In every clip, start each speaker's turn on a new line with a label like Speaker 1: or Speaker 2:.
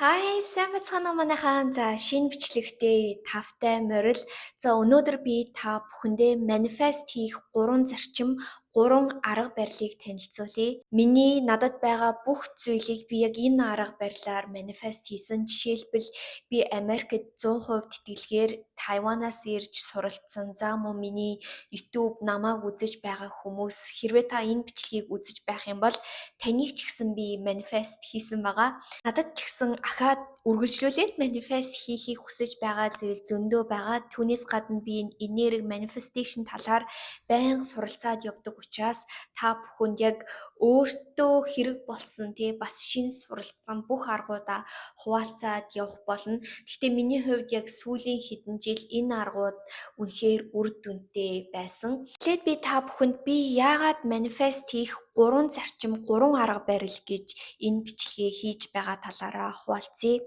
Speaker 1: Сайн бацхан манайхан. Шинэ бичлэгтээ тавтай морил. Өнөөдөр би та бүхэндээ манифест хийх 3 зарчим, 3 арга барилыг танилцуулъя. Миний надад байгаа бүх зүйлийг би яг энэ арга барилаар манифест хийсэн. Жишээлбэл би Америкт 100% тэтгэлгээр Тайванаас ирж суралцсан. За мөн миний YouTube намайг үзэж байгаа хүмүүс хэрвээ та энэ бичлэгийг үзэж байх юм бол таныг ч гэсэн би манифест хийсэн байгаа. Надад ч гэсэн ахаад үргэлжлүүлээд манифест хийхийг хүсэж байгаа зүйл зөндөө байгаа. Түүнээс гадна би энэ энерги манифесташн талаар байнга суралцаад явдаг учраас та бүхэнд яг өөртөө хэрэг болсон бас шин суралцсан бүх аргуудаа хуваалцаад явах болно. Гэхдээ миний хувьд яг сүүлийн хэдэн жил энэ аргууд үнэхээр үр дүнтэй байсан. Эхлээд би та бүхэнд яагаад манифест хийх 3 зарчим, 3 арга барил гэж энэ бичлэгээ хийж байгаа талаараа хуваалцъя.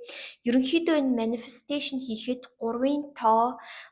Speaker 1: Ерөнхийдөө энэ манифесташн хийхэд 3-ын тоо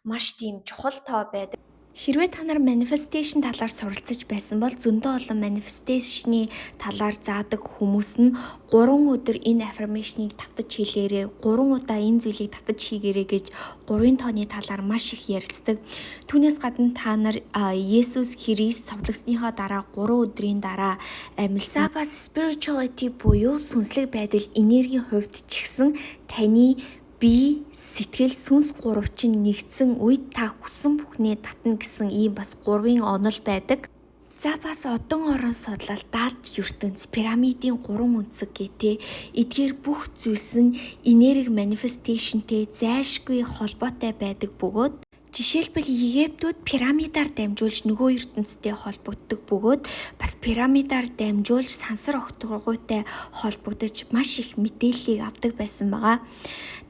Speaker 1: маш тийм чухал тоо байдаг. Хэрвээ та нар манифесташн талаар суралцаж байсан бол зөндөө олон манифесташны талаар заадаг хүмүүс нь 3 өдөр энэ аффирмашнийг давтаж хэлээрэй, 3 удаа энэ зүйлийг давтаж хийгээрэй гэж 3-ын тооны талаар маш их ярилцдаг. Түүнээс гадна та нар Есүс Христ цовдлогсныхоо дараа 3 өдрийн дараа амьлсан. Бас spirituality буюу сүнслэг байдал энергийн хувьд ч гэсэн таны бие, сэтгэл, сүнс гурвчин нэгдсэн үед та хүссэн бүхнээ татна гэсэн ийм бас 3-ын онол байдаг. Бас одон орон судлал, дад ертөнц, пирамидын 3 үнцэг гэдэг эдгээр бүх зүйлс нь энерги манифесташнтэй зайлшгүй холбоотой байдаг бөгөөд жишээлбэл Египтүүд пирамидаар дамжуулж нөгөө ертөнцтэй холбогддог бөгөөд бас пирамидаар дамжуулж сансар огтгойтой холбогдож маш их мэдээллийг авдаг байсан байгаа.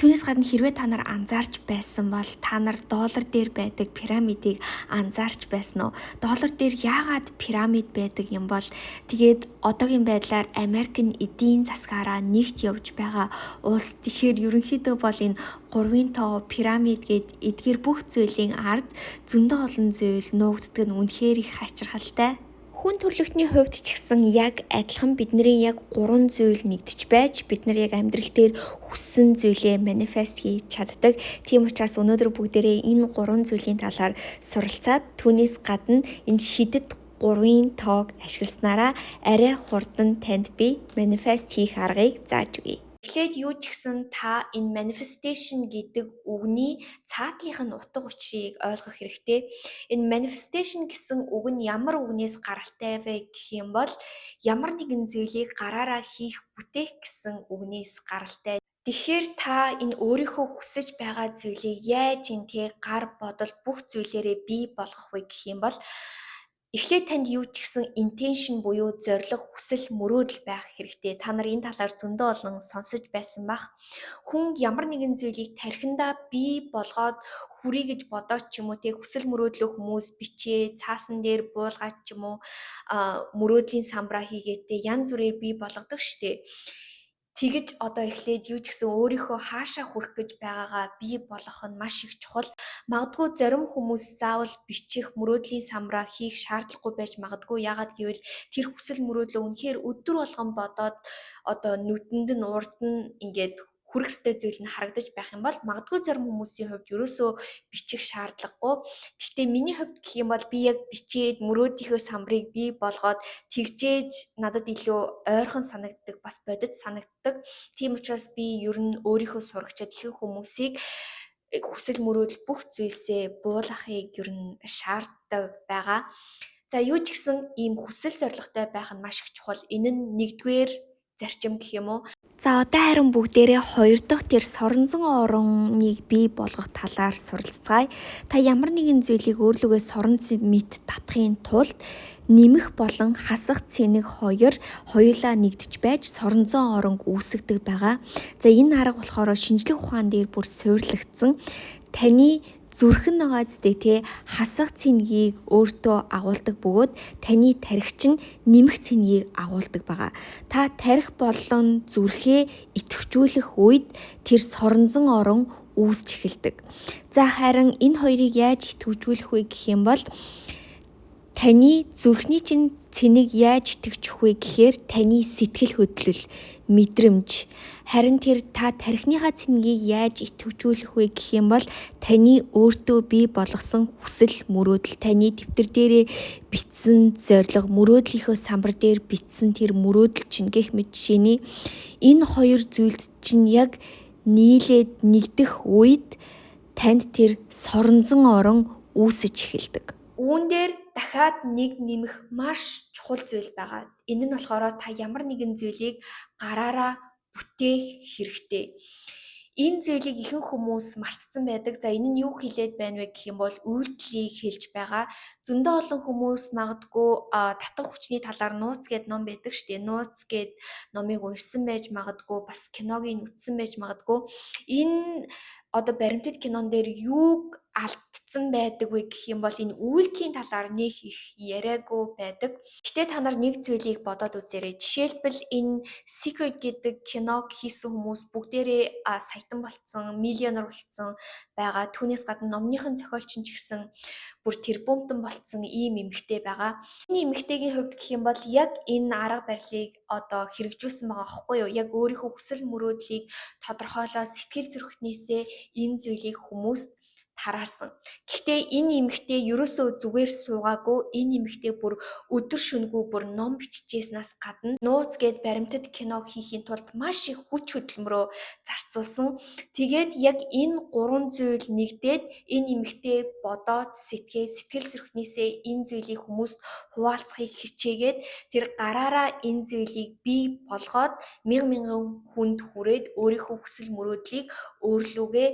Speaker 1: Түүнээс гадна хэрвээ та нар анзаарч байсан бол та нар доллар дээр байдаг пирамидыг анзаарч байсан уу? Доллар дээр яагаад пирамид байдаг юм бол тэгээд одоогийн байдлаар Америкийн эдийн засгаараа нэгт явж байгаа улс. Тэгэхээр ерөнхийдөө бол энэ 3-ын тоо пирамид гээд эдгээр бүх зүйлийн ард зөндөө олон зүйл нуугддаг нь үнэхээр их хачирхалтай. Хүн төрөлхтний хувьд ч гэсэн яг адилхан бидний яг 3 зүйл нэгдэж байж бид нар яг амьдрал дээр хүссэн зүйлээ манифест хийж чаддаг. Тийм учраас өнөөдөр бүгдээрээ энэ 3 зүйлийн талаар суралцаад түүнээс гадна энэ шидэд 3-ын тоог ашигласнараа арай хурдан танд би манифест хийх аргыг зааж өгье. Эхлээд юу ч гэсэн та энэ manifestation гэдэг үгний цаатлынх нь утга учирыг ойлгох хэрэгтэй. Энэ manifestation гэсэн үг нь ямар үгнээс гаралтай вэ гэх юм бол ямар нэгэн зүйлийг гараараа хийх, бүтээх гэсэн үгнээс гаралтай. Тэгэхээр та энэ өөрийнхөө хүсэж байгаа зүйлийг яаж гар бодол бүх зүйлээрээ бий болгох вэ гэх юм бол эхлээд танд юу ч гэсэн intention буюу зорилго, хүсэл, мөрөөдөл байх хэрэгтэй. Та нар энэ талаар зөндөө олон сонсож байсан бах. Хүн ямар нэгэн зүйлийг тархиндаа бий болгоод хүрий гэж бодоод ч юм уу хүсэл мөрөөдлөө хүмүүс бичээ, цаасан дээр буулгаад ч юм уу мөрөөдлийн самбараа хийгээдээ янз бүрээр бий болгодог штеп. Тэгэж одоо эхлээд юу ч гэсэн өөрийнхөө хаашаа хүрэх гэж байгаагаа бий болгох нь маш их чухал. Магадгүй зарим хүмүүс заавал бичих мөрөөдлийн самбараа хийх шаардлагагүй байж магадгүй. Яагаад гэвэл тэр хүсэл мөрөөдлөө үнэхээр өдөр болгон бодоод одоо нүдэнд нь урд нь ингээд хүрэх ёстой зүйл нь харагдаж байх юм бол магадгүй зарим хүмүүсийн хувьд ерөөсөө бичих шаардлагагүй. Гэхдээ миний хувьд гэх юм бол би яг бичээд мөрөөдийнхөө самбарыг бий болгоод тэгжээж надад илүү ойрхон санагддаг, бас бодит санагддаг. Тийм учраас би ер нь өөрийнхөө сурагчаад ихэнх хүмүүсийг хүсэл мөрөөдөл бүх зүйлсээ буулгахыг ер нь шаарддаг байгаа. Юу ч гэсэн ийм хүсэл зоригтой байх нь маш их чухал. Энэ нь 1-р зарчим гэх юм уу? Одоо харин бүгдээрээ 2 дахь тэр соронзон ороныг бий болгох талаар суралцгаая. Та ямар нэгэн зүйлийг өөрлөгөө соронзон мэт татахын тулд нэмэх болон хасах цэник хоёулаа нэгдэж байж соронзон оронг үүсгдэг байгаа. Энэ арга болохоор шинжлэх ухаан дээр бүр суйрлагдсан. Таны зүрхэн байгаа зү хасах цэнгийг өөртөө агуулдаг бөгөөд таны тархич нь нэмэх цэнгийг агуулдаг байгаа. Та тарих болон зүрхээ идэвхжүүлэх үед тэр соронзон орон үүсч эхэлдэг. Харин энэ хоёрыг яаж идэвхжүүлэх вэ гэх юм бол таны зүрхний чинь цэнийг яаж итгэвч вэ гэхээр таны сэтгэл хөдлөл, мэдрэмж. Харин тэр та тархиныхаа цэнийг яаж итгэвчүүлэх вэ гэх юм бол таны өөртөө бий болгосон хүсэл мөрөөдөл, таны дэвтэр дээрээ бичсэн зорилго, мөрөөдлийнхөө самбар дээр бичсэн тэр мөрөөдөл чинь гэх мэт жишээний энэ хоёр зүйл чинь яг нийлээд нэгдэх үед танд тэр соронзон орон үүсэж эхэлдэг. Үүн дээр дахиад нэг нэмэх маш чухал зүйл байгаа. Энэ нь болохоор та ямар нэгэн зүйлийг гараараа бүтээх хэрэгтэй. Энэ зүйлийг ихэнх хүмүүс мартсан байдаг. За энэ нь юу хэлээд байна вэ гэх юм бол үйлдэлийг хэлж байгаа. Зөндөө олон хүмүүс магадгүй татах хүчний талаар нууц гэд ном байдаг шүү дээ. Нууц гэд номыг уншсан байж магадгүй, бас киног үзсэн байж магадгүй. Энэ баримтат кинон дээр юуг алдсан байдаг вэ гэх юм бол энэ үйлдэлийн талаар нэг их яриагүй байдаг. Гэтэ та нар нэг зүйлийг бодоод үзээрэй. Жишээлбэл энэ Secret гэдэг киног хийсэн хүмүүс бүгдээрээ саятан болцсон, миллионер болцсон байгаа. Түүнээс гадна номныхын зохиолч нь ч гэсэн бүр тэрбумтан болцсон ийм эмэгтэй байгаа. Энэ эмэгтэйгийн хувьд гэх юм бол яг энэ арга барилыг хэрэгжүүлсэн байгаа аахгүй юу? Яг өөрийнхөө хүсэл мөрөөдлийг тодорхойлоо сэтгэл зүрхнээсээ энэ зүйлийг хүмүүст тараасан. Гэхдээ энэ эмэгтэй ерөөсөө зүгээр суугаагүй. Энэ эмэгтэй бүр өдөр шөнөгүй бүр ном бичижээснээс гадна нууц гэд баримтат киног хийхийн тулд маш их хүч хөдөлмөрөө зарцуулсан. Тэгээд яг энэ гурван зүйл нэгдээд энэ эмэгтэй бодоод сэтгэл зүрхнээсээ энэ зүйлийг хүмүүст хуваалцахыг хичээгээд тэр гараараа энэ зүйлийг бий болгоод мянган хүнд хүрээд өөрийнхөө хүсэл мөрөөдлийг өөрлөгөө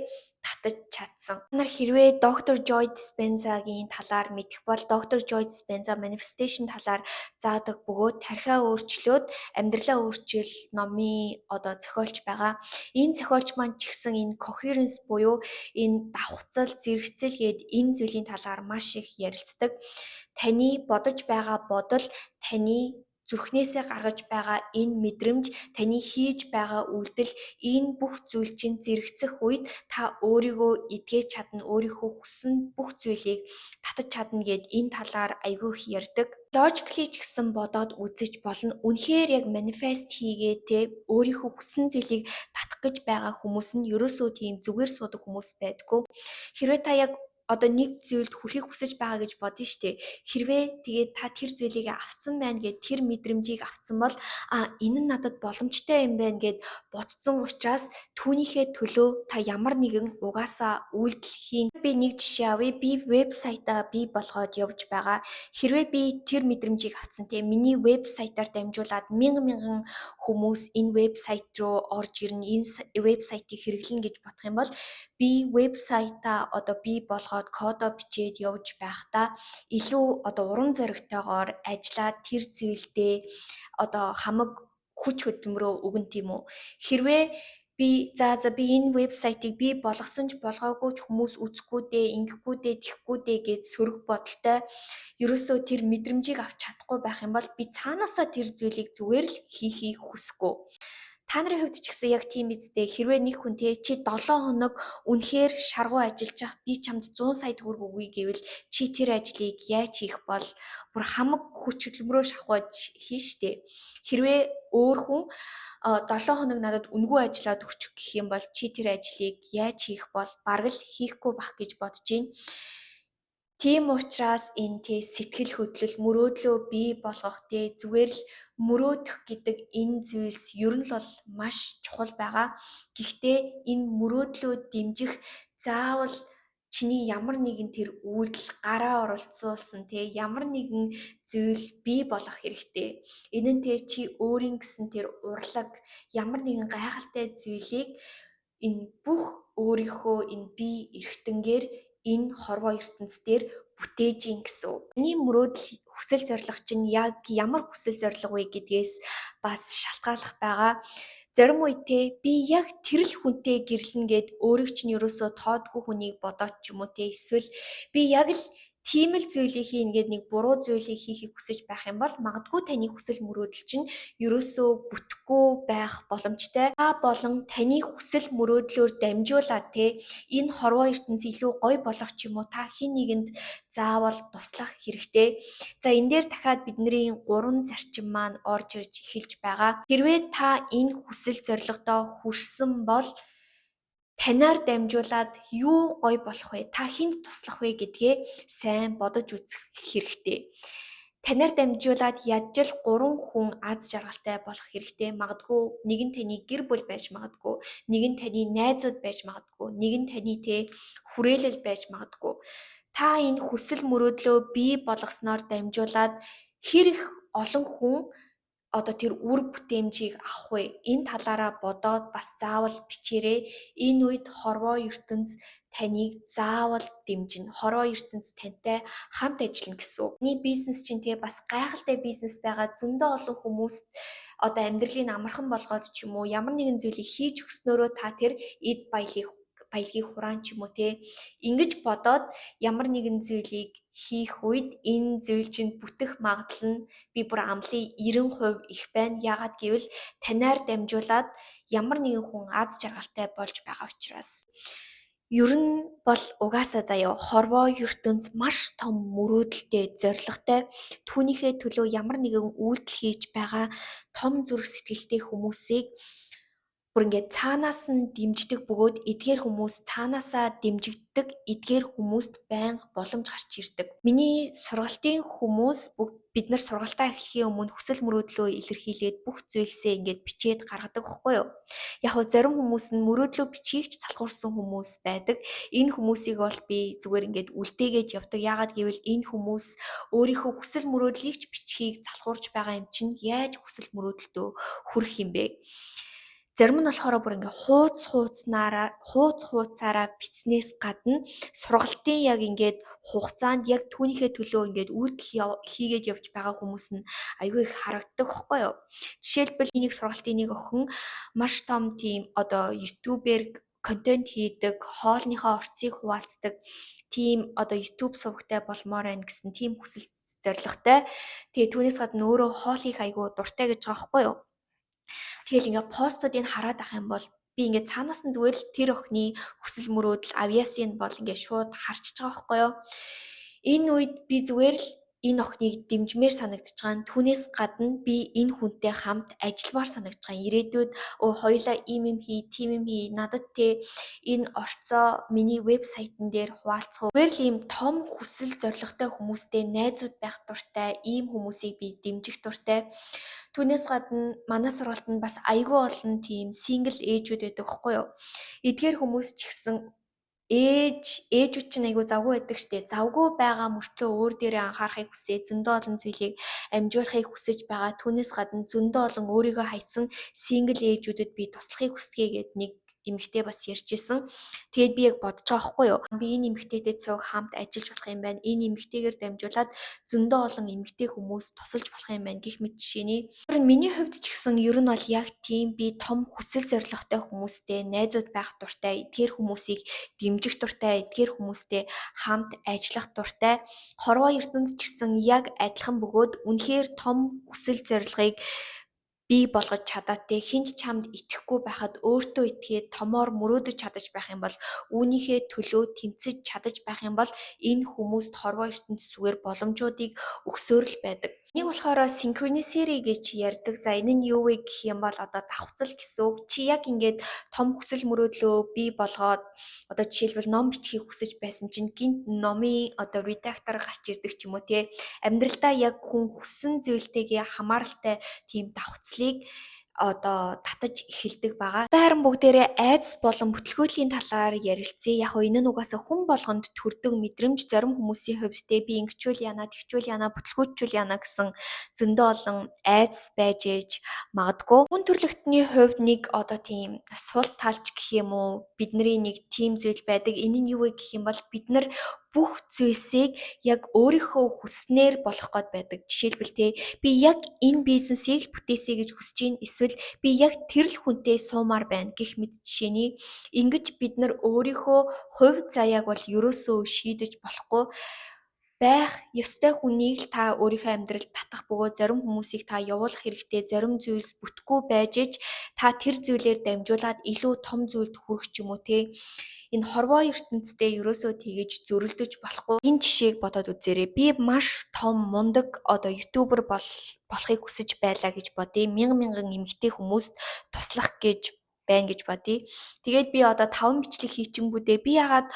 Speaker 1: татаж чадсан. Та нар хэрвээ доктор Joy Dispenza-гийн талаар мэдэх бол доктор Joy Dispenza manifestation талаар заадаг бөгөөд тархиа өөрчлөөд амьдралаа өөрчил номын зохиолч байгаа. Энэ зохиолч маань ч гэсэн энэ coherence буюу энэ давхцал, зэрэгцэл гээд энэ зүйлийн талаар маш их ярилцдаг. Таны бодож байгаа бодол, таны зүрхнээсээ гаргаж байгаа энэ мэдрэмж, таны хийж байгаа үйлдэл, энэ бүх зүйл чинь зэрэгцэх үед та өөрийгөө эдгэж чадна, өөрийнхөө хүссэн бүх зүйлийг татаж чадна гэд энэ талаар айгүй их ярьдаг. Logically ч гэсэн бодоод үзэж болно. Үнэхээр яг manifest хийгээд те өөрийнхөө хүссэн зүйлийг татах гэж байгаа хүмүүс нь ерөөсөө тийм зүгээр суудаг хүмүүс байдгүй. Хэрвээ та яг нэг зүйлд хүрэхийг хүсэж байгаа гэж бодно штэ. Хэрвээ тэгээд та тэр зүйлийг авцсан байна гэд тэр мэдрэмжийг авцсан бол энэ нь надад боломжтой юм байна гэд бодсон учраас түүнийхээ төлөө та ямар нэгэн угаасаа үйлдэл хийн. Би нэг жишээ авъя. Би вебсайтаа бий болгоод явж байгаа. Хэрвээ би тэр мэдрэмжийг авцсан те миний вебсайтаар дамжуулаад мянган хүмүүс энэ вебсайт руу орж ирнэ. Энэ вебсайтыг хэрэглэнэ гэж бодох юм бол би вебсайтаа бий болгоод кодоо бичээд явж байхдаа илүү урам зоригтойгоор ажиллаад тэр зүйлдээ хамаг хүч хөдөлмөрөө өгөн тийм үү. Хэрвээ би энэ вебсайтыг би болгосон ч болгоогүй ч хүмүүс үзэхгүй дээ, ингэхгүй дээ, тэхгүй дээ гэж сөрөг бодолтой ерөөсөө тэр мэдрэмжийг авч чадахгүй байх юм бол би цаанаасаа тэр зүйлийг зүгээр л хийхийг хүсэхгүй. Та нарын хувьд ч гэсэн яг тийм биз дээ. Хэрвээ нэг хүн чи 7 хоног үнэхээр шаргуу ажиллаж ах би чамд 100 сая төгрөг өгье гэвэл чи тэр ажлыг яаж хийх бол бүр хамаг хүч хөдөлмөрөө шахаж хийн штэ. Хэрвээ өөр хүн 7 хоног надад үнгүй ажиллаад өгчих гэх юм бол чи тэр ажлыг яаж хийх бол бараг л хийхгүй бах гэж бодож байна. Тийм учраас энэ сэтгэл хөдлөл мөрөөдлөө бий болгох зүгээр л мөрөөдөх гэдэг энэ зүйлс ер нь л бол маш чухал байгаа. Гэхдээ энэ мөрөөдлөө дэмжих заавал чиний ямар нэгэн тэр үйлдэл гараа оролцуулсан ямар нэгэн зүйл бий болох хэрэгтэй. Энэ нь чи өөрийн гэсэн тэр урлаг ямар нэгэн гайхалтай зүйлийг энэ бүх өөрийнхөө энэ бие эрхтэнгээр энэ хорвоо ертөнц дээр бүтээж ин гэсэн. Миний мөрөөдөл хүсэл зорилго чинь яг ямар хүсэл зорилго вэ гэдгээс бас шалтгааллах байгаа. Зарим үед би яг тэр л хүнтэй гэрлэнэ гэд өөрийг чинь ерөөсөө тоодгүй хүнийг бодоод ч юм уу эсвэл би яг л тийм л зүйлийг ингээд нэг буруу зүйлийг хийхийг хүсэж байх юм бол магадгүй таны хүсэл мөрөөдөл чинь ерөөсөө бүтэхгүй байх боломжтой. Та болон таны хүсэл мөрөөдлөөр дамжуулаад энэ хорвоо ертөнц илүү гоё болох ч юм уу та хэн нэгэнд заавал туслах хэрэгтэй. За энэ дээр дахиад бидний 3 зарчим маань орж ирж эхэлж байгаа. Хэрвээ та энэ хүсэл зорилгодоо хүрсэн бол танаар дамжуулаад юу гоё болох вэ? Та хэнд туслах вэ гэдгээ сайн бодож үзэх хэрэгтэй. Танаар дамжуулаад ядчил 3 хүн аз жаргалтай болох хэрэгтэй. Магадгүй нэг нь таны гэр бүл байж магадгүй, нэг нь таны найзууд байж магадгүй, нэг нь таны хүрээлэл байж магадгүй. Та энэ хүсэл мөрөөдлөө бий болгосноор дамжуулаад хэр их олон хүн тэр үр бүтээмжийг авах вэ? Энэ талаараа бодоод бас заавал бичээрэй. Энэ үед хорвоо ертөнц таныг заавал дэмжинэ. Хорвоо ертөнц тантай хамт ажиллана гэсэн үг. Миний бизнес чинь бас гайхалтай бизнес байгаа. Зөндөө олон хүмүүст амьдралыг амархан болгоод ч юм уу ямар нэгэн зүйлийг хийж өгснөөрөө та тэр эд баялагийг хураан ч юм уу ингэж бодоод ямар нэгэн зүйлийг хийх үед энэ зүйл чинь бүтэх магадлал нь би бүр амлын 90% их байна. Яагаад гэвэл танаар дамжуулаад ямар нэгэн хүн аз жаргалтай болж байгаа учраас. Ер нь бол угаасаа заяа хорвоо ертөнц маш том мөрөөдөлтэй, зоригтой. Түүнийхээ төлөө ямар нэгэн үйлдэл хийж байгаа том зүрх сэтгэлтэй хүмүүсийг бүр ингээд цаанаас нь дэмждэг бөгөөд эдгээр хүмүүс цаанаасаа дэмжигддэг, эдгээр хүмүүст байнга боломж гарч ирдэг. Миний сургалтын хүмүүс бид нар сургалтаа эхлэхийн өмнө хүсэл мөрөөдлөө илэрхийлээд бүх зүйлсээ ингээд бичээд гаргадаг байхгүй юу? Яг хөө зарим хүмүүс нь мөрөөдлөө бичгийг ч залхуурсан хүмүүс байдаг. Энэ хүмүүсийг бол би зүгээр ингээд үлдээгээд явдаг. Яагаад гэвэл энэ хүмүүс өөрийнхөө хүсэл мөрөөдлийг ч бичгийг залхуурж байгаа юм чинь яаж хүсэл мөрөөдөлтөө хүрэх юм бэ? Зарим нь болохоор бүр ингээ хууцаараа бичснээс гадна сургалтын яг ингээд хугацаанд яг түүнийхээ төлөө ингээд үйлдэл хийгээд явж байгаа хүмүүс нь айгүй их харагддаг байхгүй юу? Жишээлбэл нэг сургалтын нэг охин маш том тийм ютубер контент хийдэг, хоолныхоо орцыг хуваалцдаг тийм YouTube сувагтай болмоор байна гэсэн тийм хүсэл зорилготой. Тэгээ түүнээс гадна өөрөө хоол хийх айгүй дуртай гэж байгаа байхгүй юу? Тэгэл ингээ постуудыг хараад ах юм бол би ингээ цаанаас нь зүгээр л тэр охины хүсэл мөрөөдөл авьяасыг бол ингээ шууд харчихж байгаа байхгүй юу? Энэ үед би зүгээр л энэ охиныг дэмжмээр санагдаж байгаа. Түүнээс гадна би энэ хүнтэй хамт ажилламаар санагдаж байгаа. Ирээдүйд хоёулаа ийм хий, тийм хий. Надад энэ орцоо миний вебсайтн дээр хуваалцах. Зүгээр л ийм том хүсэл зоригтой хүмүүстэй найзууд байх дуртай. Ийм хүмүүсийг би дэмжих дуртай. Түүнээс гадна манай сургалтанд бас айгүй олон тийм сингл ээжүүд байдаг хгүй юу? Эдгээр хүмүүс ч гэсэн ээжүүд чинь айгүй завгүй байдаг штэ. Завгүй байгаа мөртлөө өөр дээрээ анхаарахыг хүсээ, зөндөө олон зүйлийг амжуулахыг хүсэж байгаа. Түүнээс гадна зөндөө олон өөрийгөө хайсан сингл ээжүүдэд би туслахыг хүсгэе гэд нэг эмэгтэй бас ярьжсэн. Тэгээд би яг бодож байгаа хгүй юу? Би энэ эмэгтэйтэй цуг хамт ажиллаж болох юм байна. Энэ эмэгтэйгээр дамжуулаад зөндөө олон эмэгтэй хүмүүс тусалж болох юм байна гэх мэт жишээний. Миний хувьд ч гэсэн ер нь бол яг тийм би том хүсэл зоригтой хүмүүстэй найзууд байх дуртай. Эдгээр хүмүүсийг дэмжих дуртай, эдгээр хүмүүстэй хамт ажиллах дуртай. Хорвоо ертөнц ч гэсэн яг адилхан бөгөөд үнэхээр том хүсэл зорилгыг бий болгож чадаад хинч чамд итгэхгүй байхад өөртөө итгээд томоор мөрөөдөж чадаж байх юм бол үүнийхээ төлөө тэмцэж чадаж байх юм бол энэ хүмүүст хорвоо ертөнц зүгээр боломжуудыг өгсөөр л байдаг. Нэг болохоор synchronicity гэж ярьдаг. За энэ нь юу вэ гэх юм бол давхцал гэсэн үг. Чи яг ингээд том хүсэл мөрөөдлөө бий болгоод жишээлбэл ном бичгийг хүсэж байсан чинь гинт номын редактор гарч ирдэг ч юм уу амьдралдаа яг хүн хүссэн зүйлтэйгээ хамааралтай тийм давхцлыг татаж эхэлдэг байгаа. Харин бүгдээрээ айдас болон бүтлгүүтлийн талаар ярилцъя. Яг энэ нь угаасаа хүн болгонд төрдөг мэдрэмж. Зарим хүмүүсийн хувьд би ингэчүүл яана, тэгчүүл яана, бүтлгүүтчүүл яана гэсэн зөндөө олон айдас байж ээж магадгүй. Хүн төрөлхтний хувьд нэг тийм сул талч гэх юм уу бидний нэг тийм зүйл байдаг. Энэ нь юу вэ гэх юм бол бид нар бүх зүйлсийг яг өөрийнхөө хүснээр болох гээд байдаг. Жишээлбэл би яг энэ бизнесийг л бүтээсэй гэж хүсэж байна. Эсвэл би яг тэр л хүнтэй суумаар байна гэх мэт жишээний ингэж бид нар өөрийнхөө хувь заяаг бол ерөөсөө шийдэж болохгүй. байх ёстой хүнийг л та өөрийнхөө амьдралд татах бөгөөд зарим хүмүүсийг та явуулах хэрэгтэй, зарим зүйлс бүтэхгүй байж ич та тэр зүйлээр дамжуулаад илүү том зүйлд хүрэх ч юм уу те. Энэ хорвоо ертөнцтэй ерөөсөө тэгэж зөрөлдөж болохгүй. Энэ жишээг бодоод үзээрэй. Би маш том мундаг одоо ютубер болохыг хүсэж байлаа гэж бодъё. Мянган эмэгтэй хүмүүст туслах гэж байна гэж бодъё. Тэгээд би одоо 5 бичлэг хийчингүүдээ би яагаад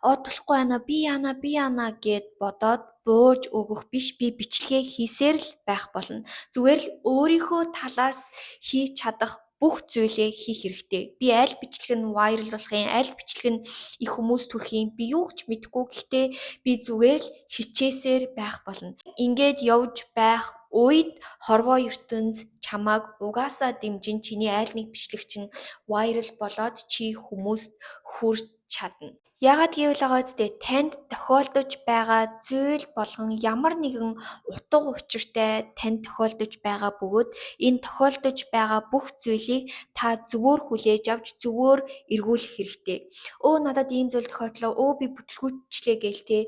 Speaker 1: одлохгүй байна, би яана гэд бодоод бууж өгөх биш, би бичлэгээ хийсээр л байх болно. Зүгээр л өөрийнхөө талаас хийж чадах бүх зүйлээ хийх хэрэгтэй. Би аль бичлэг нь viral болохын, аль бичлэг нь их хүмүүст хүрэхин би юу ч мэдэхгүй. Гэхдээ би зүгээр л хичээсээр байх болно. Ингээд явж байх үед хорвоо ертөнц чамааг угаасаа дэмжин чиний аль нэг бичлэг чинь viral болоод чи хүмүүст хүрч чадна. Яагаад гэвэл байгаа үстэй танд тохиолдож байгаа зүйл болгон ямар нэгэн утга учиртай танд тохиолдож байгаа бөгөөд энэ тохиолдож байгаа бүх зүйлийг та зөвөр хүлээж авч зөвөр эргүүлэх хэрэгтэй. Өө надад ийм зүйл тохиолдлоо, өө би бүтлгүүчлээ гээл те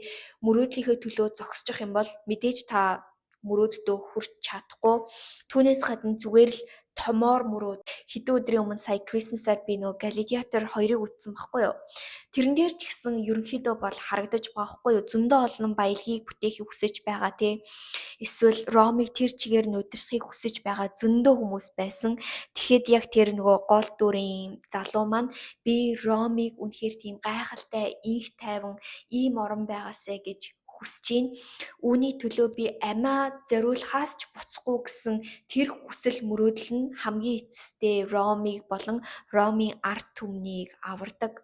Speaker 1: мөрөөдлийнхөө төлөө зогсчих юм бол мэдээж та мөрөөдөлдөө хүрч чадахгүй. Түүнээс гадна зүгээр л томоор мөрөөд хэдэн өдрийн өмнө сая Christmas-аар би нөгөө Gladiator 2-ыг үзсэн баггүй юу. Тэрэн дээр ч гэсэн ерөнхийдөө бол харагдаж байгаа хгүй юу. Зөндөө олон баялагийг бүтээхийг хүсэж байгаа те. Эсвэл Ромыг тэр чигээр нь удирдахыг хүсэж байгаа зөндөө хүмүүс байсан. Тэгэхэд яг тэр нөгөө гол дүрийн залуу маань би Ромыг үнэхээр тийм гайхалтай, их тайван, ийм орон байгаасай гэж хүсэж байна. Үүний төлөө би амиа зориулахаас ч буцахгүй гэсэн тэр хүсэл мөрөөдөл нь хамгийн эцэстээ Ромыг болон Ромын ард түмнийг авардаг.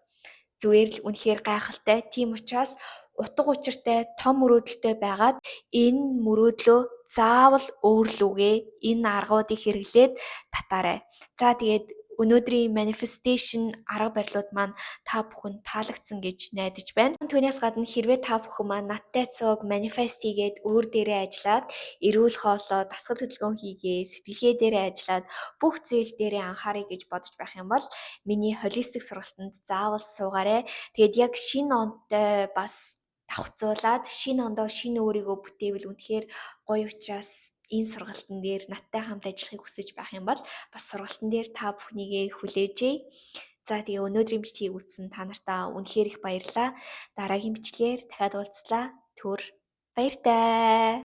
Speaker 1: Зүгээр л үнэхээр гайхалтай. Тийм учраас утга учиртай том мөрөөдөлтэй байгаад энэ мөрөөдлөө заавал өөрлөгөө энэ аргуудыг хэрэглээд татаарай. За тэгээд өнөөдрийн manifestation арга барилуд маань та бүхэнд таалагдсан гэж найдаж байна. Түүнээс гадна хэрвээ та бүхэн маань надтай цуг manifest хийгээд өөр дээрээ ажиллаад эрүүл хоолой, дасгал хөдөлгөөн хийгээ, сэтгэлгээ дээрээ ажиллаад бүх зүйл дээрээ анхаарай гэж бодож байх юм бол миний холистик сургалтанд заавал суугаарай. Тэгээд яг шинэ онтой бас давхцуулаад шинэ ондоо шинэ өөрийгөө бүтээвэл үнэхээр гоё учраас энэ сургалтын дээр надтай хамт ажиллахыг хүсэж байх юм бол бас сургалтын дээр та бүхнийгээ хүлээжье. За тэгээ өнөөдрийн бичлэгийг үзсэн та нартаа үнэхээр их баярлалаа. Дараагийн бичлэгээр дахиад уулзлаа. Түр баяртай.